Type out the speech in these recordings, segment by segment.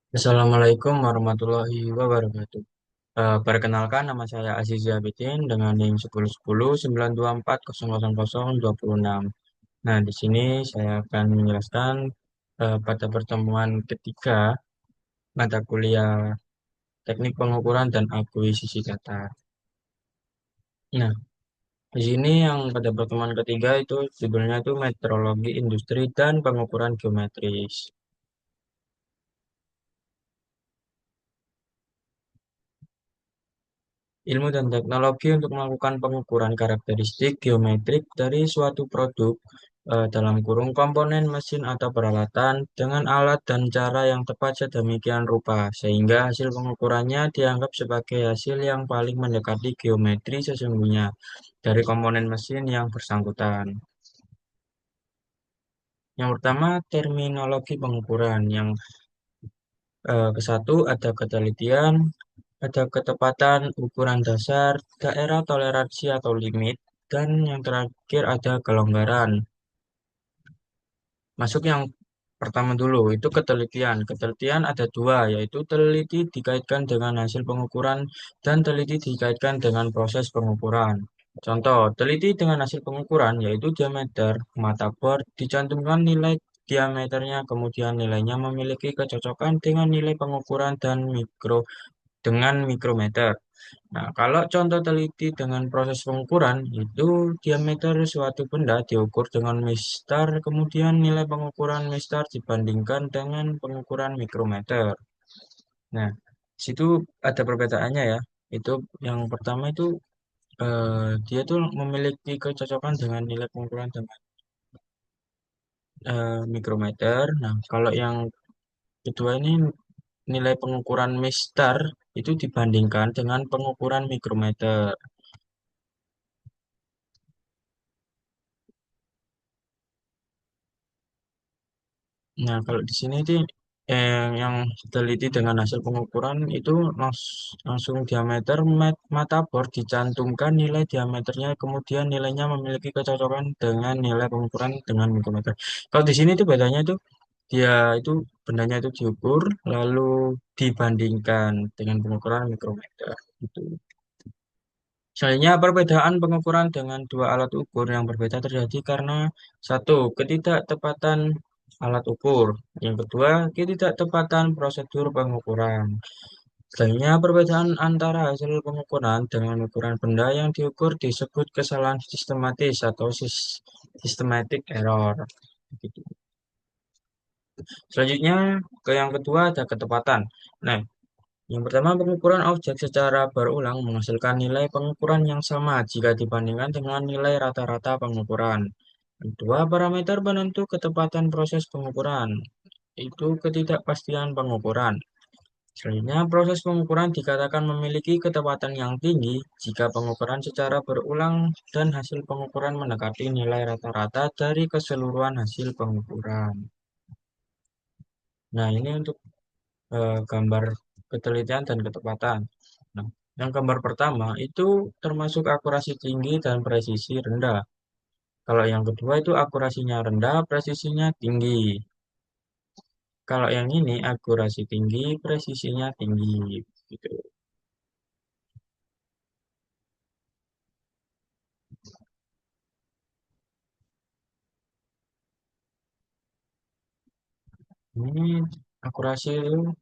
Assalamualaikum warahmatullahi wabarakatuh. Perkenalkan nama saya Aziz Zabidin dengan NIM 101092400026. Nah, di sini saya akan menjelaskan pada pertemuan ketiga mata kuliah Teknik Pengukuran dan Akuisisi Data. Nah, di sini yang pada pertemuan ketiga itu judulnya itu Metrologi Industri dan Pengukuran Geometris. Ilmu dan teknologi untuk melakukan pengukuran karakteristik geometrik dari suatu produk dalam kurung komponen mesin atau peralatan dengan alat dan cara yang tepat sedemikian rupa sehingga hasil pengukurannya dianggap sebagai hasil yang paling mendekati geometri sesungguhnya dari komponen mesin yang bersangkutan. Yang pertama, terminologi pengukuran. Yang ke satu ada ketelitian, ada ketepatan ukuran dasar, daerah toleransi atau limit, dan yang terakhir ada kelonggaran. Masuk yang pertama dulu, itu ketelitian. Ketelitian ada dua, yaitu teliti dikaitkan dengan hasil pengukuran dan teliti dikaitkan dengan proses pengukuran. Contoh, teliti dengan hasil pengukuran, yaitu diameter mata bor, dicantumkan nilai diameternya, kemudian nilainya memiliki kecocokan dengan nilai pengukuran dan dengan mikrometer. Nah, kalau contoh teliti dengan proses pengukuran, itu diameter suatu benda diukur dengan mistar, kemudian nilai pengukuran mistar dibandingkan dengan pengukuran mikrometer. Nah, situ ada perbedaannya ya. Itu yang pertama itu dia tuh memiliki kecocokan dengan nilai pengukuran dengan mikrometer. Nah, kalau yang kedua ini nilai pengukuran mistar itu dibandingkan dengan pengukuran mikrometer. Nah, kalau di sini sih yang teliti dengan hasil pengukuran itu langsung diameter mata bor dicantumkan nilai diameternya, kemudian nilainya memiliki kecocokan dengan nilai pengukuran dengan mikrometer. Kalau di sini tuh bedanya tuh dia itu bendanya itu diukur lalu dibandingkan dengan pengukuran mikrometer gitu. Selanjutnya, perbedaan pengukuran dengan dua alat ukur yang berbeda terjadi karena satu, ketidaktepatan alat ukur. Yang kedua, ketidaktepatan prosedur pengukuran. Selanjutnya, perbedaan antara hasil pengukuran dengan ukuran benda yang diukur disebut kesalahan sistematis atau systematic error. Begitu. Selanjutnya, ke yang kedua ada ketepatan. Nah, yang pertama, pengukuran objek secara berulang menghasilkan nilai pengukuran yang sama jika dibandingkan dengan nilai rata-rata pengukuran. Dua parameter penentu ketepatan proses pengukuran, itu ketidakpastian pengukuran. Selanjutnya, proses pengukuran dikatakan memiliki ketepatan yang tinggi jika pengukuran secara berulang dan hasil pengukuran mendekati nilai rata-rata dari keseluruhan hasil pengukuran. Nah, ini untuk gambar ketelitian dan ketepatan. Nah, yang gambar pertama itu termasuk akurasi tinggi dan presisi rendah. Kalau yang kedua itu akurasinya rendah, presisinya tinggi. Kalau yang ini akurasi tinggi, presisinya tinggi. Gitu. Ini akurasi itu,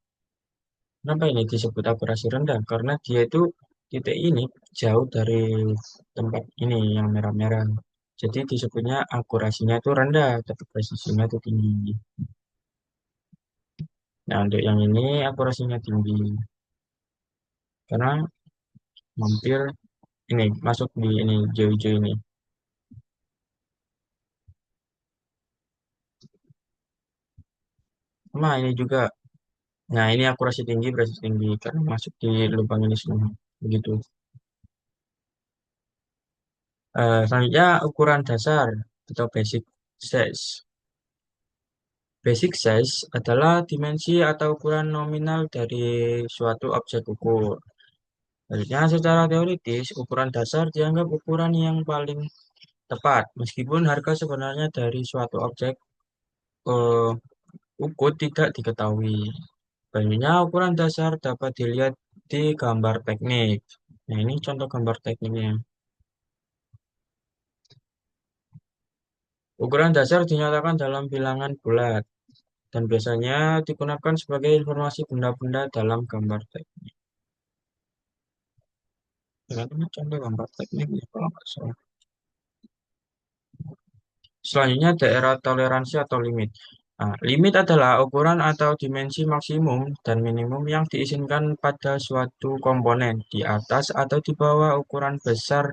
kenapa ini disebut akurasi rendah? Karena dia itu titik ini jauh dari tempat ini yang merah-merah. Jadi disebutnya akurasinya itu rendah, tapi presisinya itu tinggi. Nah, untuk yang ini akurasinya tinggi karena mampir ini masuk di ini hijau-hijau ini. Sama ini juga. Nah, ini akurasi tinggi, presisi tinggi karena masuk di lubang ini semua. Begitu. Selanjutnya ukuran dasar atau basic size. Basic size adalah dimensi atau ukuran nominal dari suatu objek ukur. Selanjutnya, secara teoritis, ukuran dasar dianggap ukuran yang paling tepat, meskipun harga sebenarnya dari suatu objek eh, ukur tidak diketahui. Selanjutnya, ukuran dasar dapat dilihat di gambar teknik. Nah, ini contoh gambar tekniknya. Ukuran dasar dinyatakan dalam bilangan bulat dan biasanya digunakan sebagai informasi benda-benda dalam gambar teknik. Ya, ini contoh gambar teknik ya, kalau nggak salah. Selanjutnya daerah toleransi atau limit. Nah, limit adalah ukuran atau dimensi maksimum dan minimum yang diizinkan pada suatu komponen di atas atau di bawah ukuran besar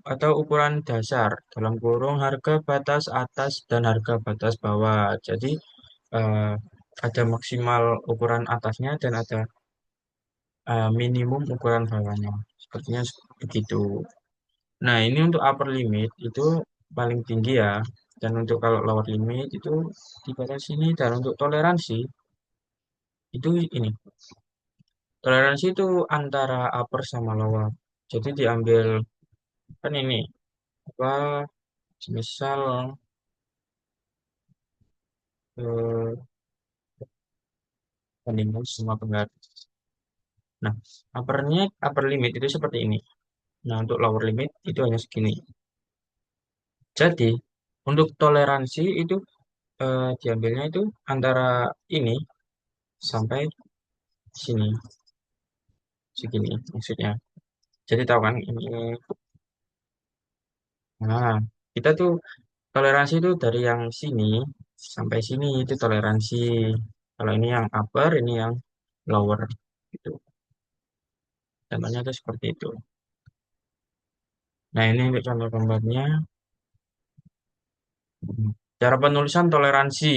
atau ukuran dasar dalam kurung harga batas atas dan harga batas bawah. Jadi eh, ada maksimal ukuran atasnya dan ada minimum ukuran bawahnya. Sepertinya begitu. Nah, ini untuk upper limit itu paling tinggi ya. Dan untuk kalau lower limit itu di batas sini. Dan untuk toleransi itu ini. Toleransi itu antara upper sama lower. Jadi diambil kan ini apa misal eh, bandingkan semua penggaris. Nah, upper limit itu seperti ini. Nah, untuk lower limit itu hanya segini. Jadi untuk toleransi itu diambilnya itu antara ini sampai sini segini maksudnya. Jadi tahu kan ini. Nah, kita tuh toleransi itu dari yang sini sampai sini itu toleransi. Kalau ini yang upper, ini yang lower gitu. Contohnya tuh seperti itu. Nah, ini untuk contoh gambarnya. Cara penulisan toleransi.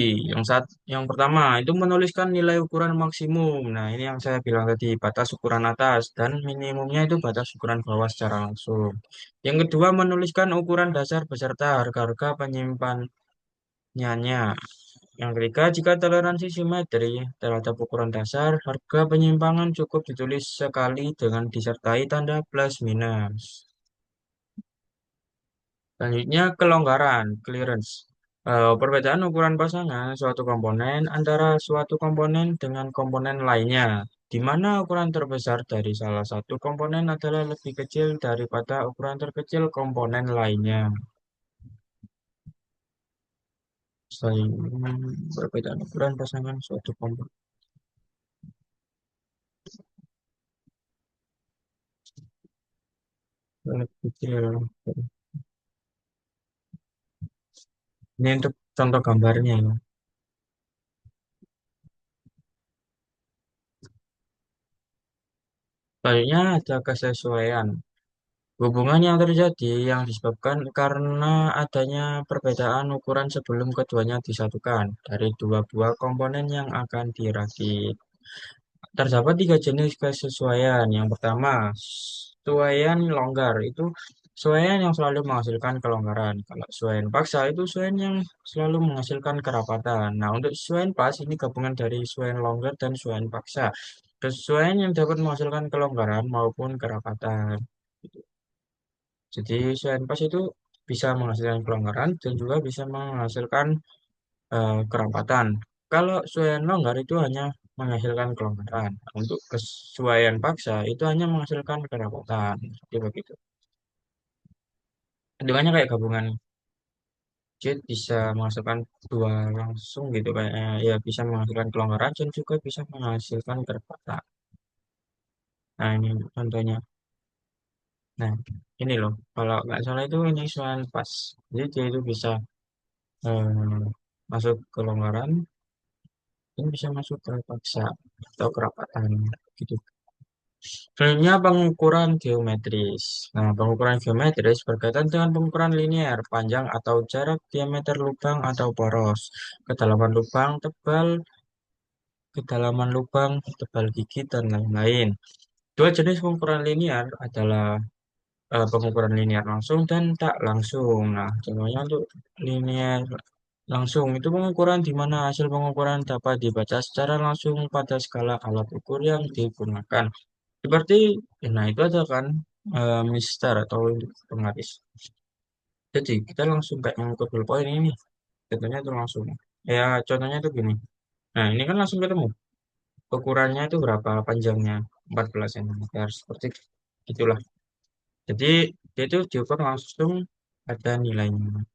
Yang pertama itu menuliskan nilai ukuran maksimum. Nah, ini yang saya bilang tadi, batas ukuran atas dan minimumnya itu batas ukuran bawah secara langsung. Yang kedua, menuliskan ukuran dasar beserta harga-harga penyimpanannya. Yang ketiga, jika toleransi simetri terhadap ukuran dasar, harga penyimpangan cukup ditulis sekali dengan disertai tanda plus minus. Selanjutnya, kelonggaran, clearance. Perbedaan ukuran pasangan suatu komponen antara suatu komponen dengan komponen lainnya, di mana ukuran terbesar dari salah satu komponen adalah lebih kecil daripada ukuran terkecil komponen lainnya. Selain perbedaan ukuran pasangan suatu komponen lebih kecil. Ini untuk contoh gambarnya ya. Selanjutnya ada kesesuaian. Hubungan yang terjadi yang disebabkan karena adanya perbedaan ukuran sebelum keduanya disatukan dari dua buah komponen yang akan dirakit. Terdapat tiga jenis kesesuaian. Yang pertama, sesuaian longgar itu sesuaian yang selalu menghasilkan kelonggaran. Kalau sesuaian paksa itu sesuaian yang selalu menghasilkan kerapatan. Nah, untuk sesuaian pas ini gabungan dari sesuaian longgar dan sesuaian paksa. Kesesuaian yang dapat menghasilkan kelonggaran maupun kerapatan. Jadi selain pas itu bisa menghasilkan pelonggaran dan juga bisa menghasilkan kerapatan. Kalau sesuaian longgar itu hanya menghasilkan kelonggaran. Untuk kesesuaian paksa itu hanya menghasilkan kerapatan. Jadi begitu. Hitungannya kayak gabungan. Jadi bisa menghasilkan dua langsung gitu kayaknya. Ya bisa menghasilkan kelonggaran dan juga bisa menghasilkan kerapatan. Nah ini contohnya. Nah ini loh. Kalau nggak salah itu ini sesuaian pas. Jadi dia itu bisa eh, masuk kelonggaran ini bisa masuk ke paksa atau kerapatan gitu. Selanjutnya pengukuran geometris. Nah, pengukuran geometris berkaitan dengan pengukuran linear, panjang atau jarak diameter lubang atau poros, kedalaman lubang, tebal gigi dan lain-lain. Dua jenis pengukuran linear adalah pengukuran linear langsung dan tak langsung. Nah, contohnya untuk linear langsung itu pengukuran di mana hasil pengukuran dapat dibaca secara langsung pada skala alat ukur yang digunakan. Seperti, nah itu ada kan Mister atau penggaris. Jadi kita langsung kayak mengukur ballpoint ini, contohnya itu langsung. Ya contohnya itu gini. Nah ini kan langsung ketemu. ukurannya itu berapa panjangnya, 14 cm seperti itulah. Jadi dia itu diukur langsung ada nilainya.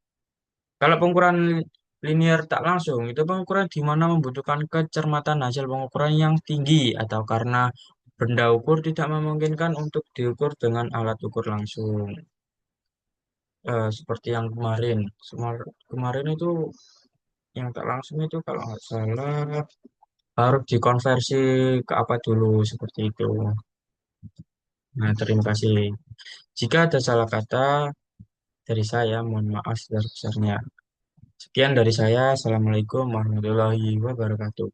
Kalau pengukuran linear tak langsung, itu pengukuran di mana membutuhkan kecermatan hasil pengukuran yang tinggi atau karena benda ukur tidak memungkinkan untuk diukur dengan alat ukur langsung. Seperti yang kemarin. Kemarin itu yang tak langsung itu kalau nggak salah harus dikonversi ke apa dulu seperti itu. Nah, terima kasih. Jika ada salah kata dari saya, mohon maaf sebesar-besarnya. Sekian dari saya. Assalamualaikum warahmatullahi wabarakatuh.